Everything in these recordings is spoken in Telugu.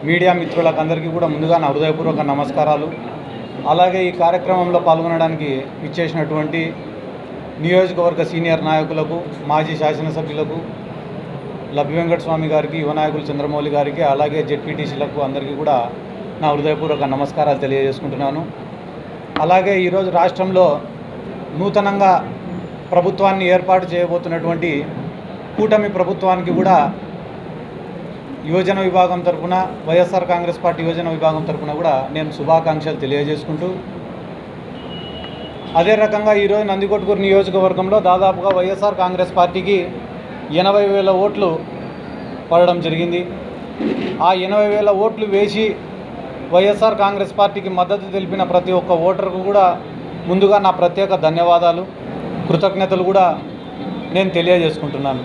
మీడియా మిత్రులకు అందరికీ కూడా ముందుగా నా హృదయపూర్వక నమస్కారాలు. అలాగే ఈ కార్యక్రమంలో పాల్గొనడానికి ఇచ్చేసినటువంటి నియోజకవర్గ సీనియర్ నాయకులకు, మాజీ శాసనసభ్యులకు, లబ్బి వెంకటస్వామి గారికి, యువ నాయకులు చంద్రమౌళి గారికి, అలాగే జెడ్పీటీసీలకు అందరికీ కూడా నా హృదయపూర్వక నమస్కారాలు తెలియజేసుకుంటున్నాను. అలాగే ఈరోజు రాష్ట్రంలో నూతనంగా ప్రభుత్వాన్ని ఏర్పాటు చేయబోతున్నటువంటి కూటమి ప్రభుత్వానికి కూడా యువజన విభాగం తరఫున, వైఎస్ఆర్ కాంగ్రెస్ పార్టీ యువజన విభాగం తరఫున కూడా నేను శుభాకాంక్షలు తెలియజేసుకుంటూ, అదే రకంగా ఈరోజు నందికొట్కూరు నియోజకవర్గంలో దాదాపుగా వైఎస్ఆర్ కాంగ్రెస్ పార్టీకి 80,000 ఓట్లు పడడం జరిగింది. ఆ 80,000 ఓట్లు వేసి వైఎస్ఆర్ కాంగ్రెస్ పార్టీకి మద్దతు తెలిపిన ప్రతి ఒక్క ఓటర్కు కూడా ముందుగా నా ప్రత్యేక ధన్యవాదాలు, కృతజ్ఞతలు కూడా నేను తెలియజేసుకుంటున్నాను.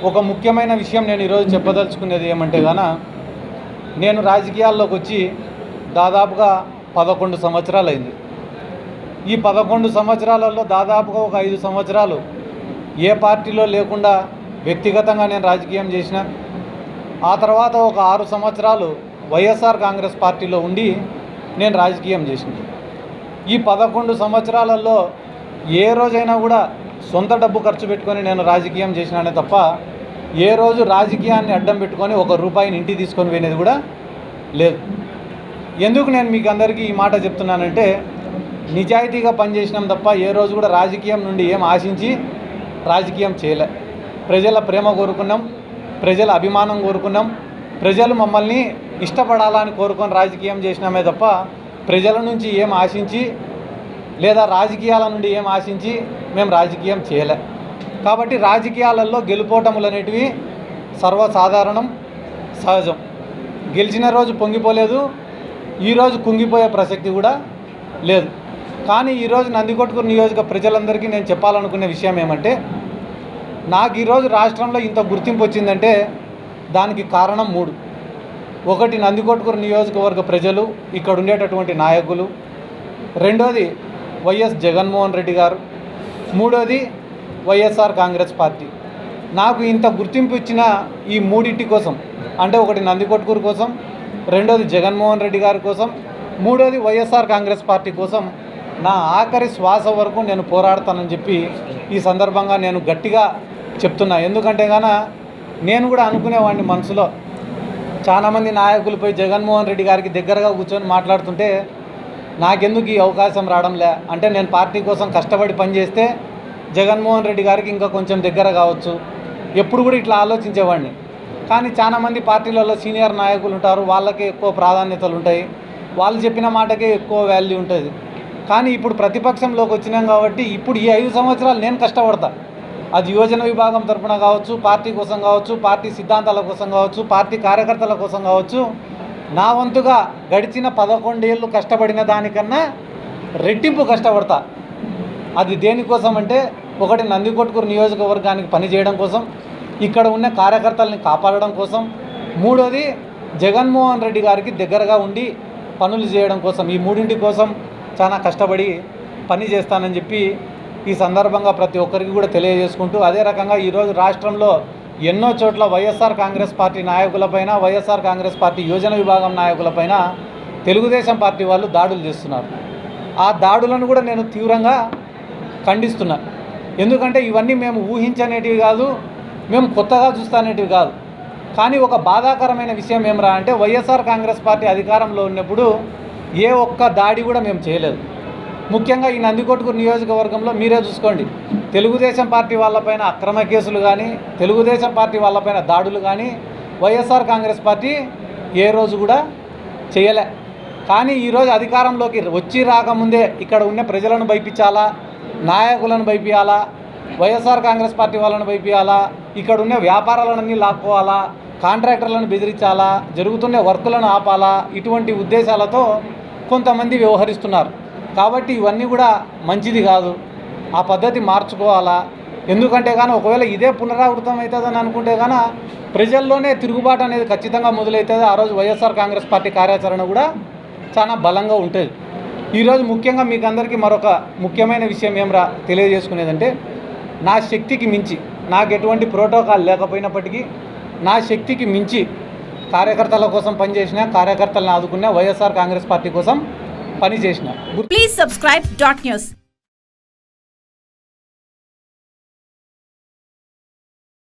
ఒక ముఖ్యమైన విషయం నేను ఈరోజు చెప్పదలుచుకునేది ఏమంటే నేను రాజకీయాల్లోకి వచ్చి దాదాపుగా 11 సంవత్సరాలు అయింది. ఈ 11 సంవత్సరాలలో దాదాపుగా ఒక 5 సంవత్సరాలు ఏ పార్టీలో లేకుండా వ్యక్తిగతంగా నేను రాజకీయం చేసిన, ఆ తర్వాత ఒక 6 సంవత్సరాలు వైఎస్ఆర్ కాంగ్రెస్ పార్టీలో ఉండి నేను రాజకీయం చేసిన. ఈ 11 సంవత్సరాలలో ఏ రోజైనా కూడా సొంత డబ్బు ఖర్చు పెట్టుకొని నేను రాజకీయం చేసినానే తప్ప ఏ రోజు రాజకీయాన్ని అడ్డం పెట్టుకొని 1 రూపాయిని ఇంటికి తీసుకొని పోయినది కూడా లేదు. ఎందుకు నేను మీకు అందరికీ ఈ మాట చెప్తున్నానంటే, నిజాయితీగా పనిచేసినాం తప్ప ఏ రోజు కూడా రాజకీయం నుండి ఏం ఆశించి రాజకీయం చేయలే. ప్రజల ప్రేమ కోరుకున్నాం, ప్రజల అభిమానం కోరుకున్నాం, ప్రజలు మమ్మల్ని ఇష్టపడాలని కోరుకొని రాజకీయం చేసినామే తప్ప ప్రజల నుంచి ఏం ఆశించి లేదా రాజకీయాల నుండి ఏం ఆశించి మేము రాజకీయం చేయలే. కాబట్టి రాజకీయాలలో గెలుపోటములు అనేటివి సర్వసాధారణం, సహజం. గెలిచిన రోజు పొంగిపోలేదు, ఈరోజు కుంగిపోయే ప్రసక్తి కూడా లేదు. కానీ ఈరోజు నందికొట్కూరు నియోజక ప్రజలందరికీ నేను చెప్పాలనుకునే విషయం ఏమంటే, నాకు ఈరోజు రాష్ట్రంలో ఇంత గుర్తింపు వచ్చిందంటే దానికి కారణం 3. ఒకటి నందికొట్కూరు నియోజకవర్గ ప్రజలు, ఇక్కడ ఉండేటటువంటి నాయకులు. రెండోది వైఎస్ జగన్మోహన్ రెడ్డి గారు. మూడోది వైఎస్ఆర్ కాంగ్రెస్ పార్టీ. నాకు ఇంత గుర్తింపు ఇచ్చిన ఈ మూడింటి కోసం, అంటే ఒకటి నందికొట్కూరు కోసం, రెండోది జగన్మోహన్ రెడ్డి గారి కోసం, మూడోది వైఎస్ఆర్ కాంగ్రెస్ పార్టీ కోసం నా ఆఖరి శ్వాస వరకు నేను పోరాడతానని చెప్పి ఈ సందర్భంగా నేను గట్టిగా చెప్తున్నా. ఎందుకంటే నేను కూడా అనుకునేవాడిని మనసులో, చాలామంది నాయకులపై జగన్మోహన్ రెడ్డి గారికి దగ్గరగా కూర్చొని మాట్లాడుతుంటే నాకెందుకు ఈ అవకాశం రావడంలే, అంటే నేను పార్టీ కోసం కష్టపడి పనిచేస్తే జగన్మోహన్ రెడ్డి గారికి ఇంకా కొంచెం దగ్గర కావచ్చు, ఎప్పుడు కూడా ఇట్లా ఆలోచించేవాడిని. కానీ చాలామంది పార్టీలలో సీనియర్ నాయకులు ఉంటారు, వాళ్ళకే ఎక్కువ ప్రాధాన్యతలు ఉంటాయి, వాళ్ళు చెప్పిన మాటకే ఎక్కువ వాల్యూ ఉంటుంది. కానీ ఇప్పుడు ప్రతిపక్షంలోకి వచ్చినాం కాబట్టి ఇప్పుడు ఈ 5 సంవత్సరాలు నేను కష్టపడతా. అది యువజన విభాగం తరఫున కావచ్చు, పార్టీ కోసం కావచ్చు, పార్టీ సిద్ధాంతాల కోసం కావచ్చు, పార్టీ కార్యకర్తల కోసం కావచ్చు, నా వంతుగా గడిచిన 11 ఏళ్ళు కష్టపడిన దానికన్నా రెట్టింపు కష్టపడతా. అది దేనికోసం అంటే, ఒకటి నందికొట్కూరు నియోజకవర్గానికి పనిచేయడం కోసం, ఇక్కడ ఉన్న కార్యకర్తల్ని కాపాడడం కోసం, మూడోది జగన్మోహన్ రెడ్డి గారికి దగ్గరగా ఉండి పనులు చేయడం కోసం. ఈ మూడింటి కోసం చాలా కష్టపడి పని చేస్తానని చెప్పి ఈ సందర్భంగా ప్రతి ఒక్కరికి కూడా తెలియజేసుకుంటూ, అదే రకంగా ఈరోజు రాష్ట్రంలో ఎన్నో చోట్ల వైఎస్ఆర్ కాంగ్రెస్ పార్టీ నాయకులపైన, వైఎస్ఆర్ కాంగ్రెస్ పార్టీ యువజన విభాగం నాయకులపైన తెలుగుదేశం పార్టీ వాళ్ళు దాడులు చేస్తున్నారు. ఆ దాడులను కూడా నేను తీవ్రంగా ఖండిస్తున్నా. ఎందుకంటే ఇవన్నీ మేము ఊహించనేటివి కాదు, మేము కొత్తగా చూస్తానేటివి కాదు. కానీ ఒక బాధాకరమైన విషయం ఏమరా అంటే, వైఎస్ఆర్ కాంగ్రెస్ పార్టీ అధికారంలో ఉన్నప్పుడు ఏ ఒక్క దాడి కూడా మేము చేయలేదు. ముఖ్యంగా ఈ నందికొట్కూరు నియోజకవర్గంలో మీరే చూసుకోండి, తెలుగుదేశం పార్టీ వాళ్ళపైన అక్రమ కేసులు కానీ, తెలుగుదేశం పార్టీ వాళ్ళపైన దాడులు కానీ వైఎస్ఆర్ కాంగ్రెస్ పార్టీ ఏ రోజు కూడా చేయలే. కానీ ఈరోజు అధికారంలోకి వచ్చి రాకముందే ఇక్కడ ఉన్న ప్రజలను భయపించాలా, నాయకులను భయపియాలా, వైఎస్ఆర్ కాంగ్రెస్ పార్టీ వాళ్ళని భయపియాలా, ఇక్కడ ఉన్న వ్యాపారాలన్నీ లాక్కోవాలా, కాంట్రాక్టర్లను బెదిరించాలా, జరుగుతున్న వర్కులను ఆపాలా, ఇటువంటి ఉద్దేశాలతో కొంతమంది వ్యవహరిస్తున్నారు. కాబట్టి ఇవన్నీ కూడా మంచిది కాదు, ఆ పద్ధతి మార్చుకోవాలా. ఎందుకంటే ఒకవేళ ఇదే పునరావృతం అవుతుందని అనుకుంటే ప్రజల్లోనే తిరుగుబాటు అనేది ఖచ్చితంగా మొదలవుతుంది. ఆ రోజు వైఎస్ఆర్ కాంగ్రెస్ పార్టీ కార్యాచరణ కూడా చాలా బలంగా ఉంటుంది. ఈరోజు ముఖ్యంగా మీకు అందరికీ మరొక ముఖ్యమైన విషయం ఏమరా తెలియజేసుకునేదంటే, నా శక్తికి మించి, నాకు ఎటువంటి ప్రోటోకాల్ లేకపోయినప్పటికీ నా శక్తికి మించి కార్యకర్తల కోసం పనిచేసిన, కార్యకర్తలను ఆదుకున్న, వైఎస్ఆర్ కాంగ్రెస్ పార్టీ కోసం పనిచేసిన. Please subscribe .news.